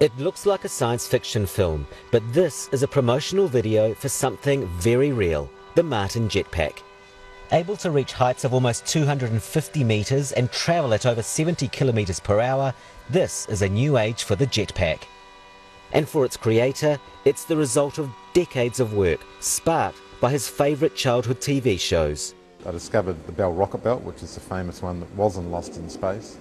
It looks like a science fiction film, but this is a promotional video for something very real, the Martin jetpack. Able to reach heights of almost 250 metres and travel at over 70 kilometres per hour, this is a new age for the jetpack. And for its creator, it's the result of decades of work, sparked by his favourite childhood TV shows. I discovered the Bell rocket belt, which is the famous one that wasn't lost in space.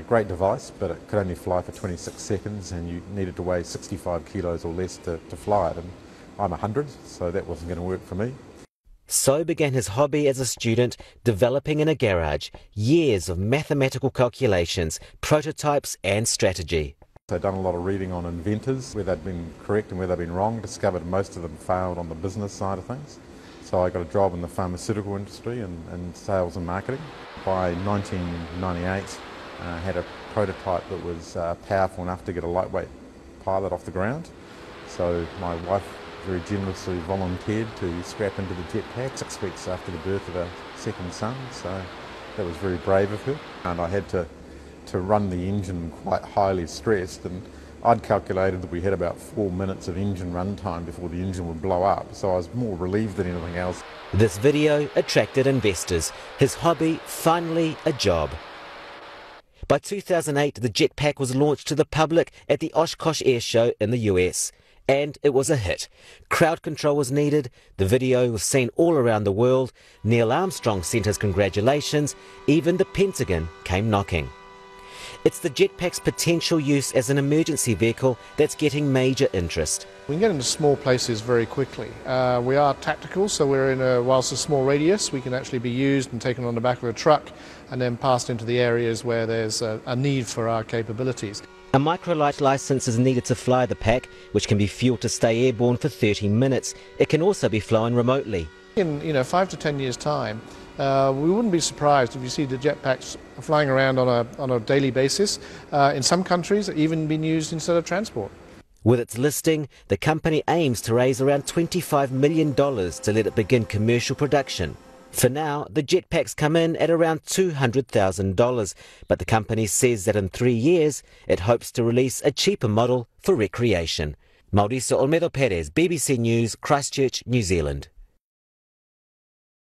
Great device, but it could only fly for 26 seconds and you needed to weigh 65 kilos or less to fly it. And I'm 100, so that wasn't going to work for me. So began his hobby as a student, developing in a garage, years of mathematical calculations, prototypes and strategy. So I've done a lot of reading on inventors, where they'd been correct and where they'd been wrong, discovered most of them failed on the business side of things. So I got a job in the pharmaceutical industry and sales and marketing. By 1998, I had a prototype that was powerful enough to get a lightweight pilot off the ground. So my wife very generously volunteered to scrap into the jetpack 6 weeks after the birth of our second son. So that was very brave of her. And I had to run the engine quite highly stressed, and I'd calculated that we had about 4 minutes of engine run time before the engine would blow up, so I was more relieved than anything else. This video attracted investors, his hobby finally a job. By 2008, the jetpack was launched to the public at the Oshkosh Air Show in the US, and it was a hit. Crowd control was needed, the video was seen all around the world, Neil Armstrong sent his congratulations, even the Pentagon came knocking. It's the jetpack's potential use as an emergency vehicle that's getting major interest. We can get into small places very quickly. We are tactical, so whilst a small radius, we can actually be used and taken on the back of a truck and then passed into the areas where there's a need for our capabilities. A microlight license is needed to fly the pack, which can be fueled to stay airborne for 30 minutes. It can also be flown remotely. In 5 to 10 years' time, we wouldn't be surprised if you see the jetpacks flying around on a daily basis. In some countries, even being used instead of transport. With its listing, the company aims to raise around $25 million to let it begin commercial production. For now, the jetpacks come in at around $200,000, but the company says that in 3 years, it hopes to release a cheaper model for recreation. Mauricio Olmedo Perez, BBC News, Christchurch, New Zealand.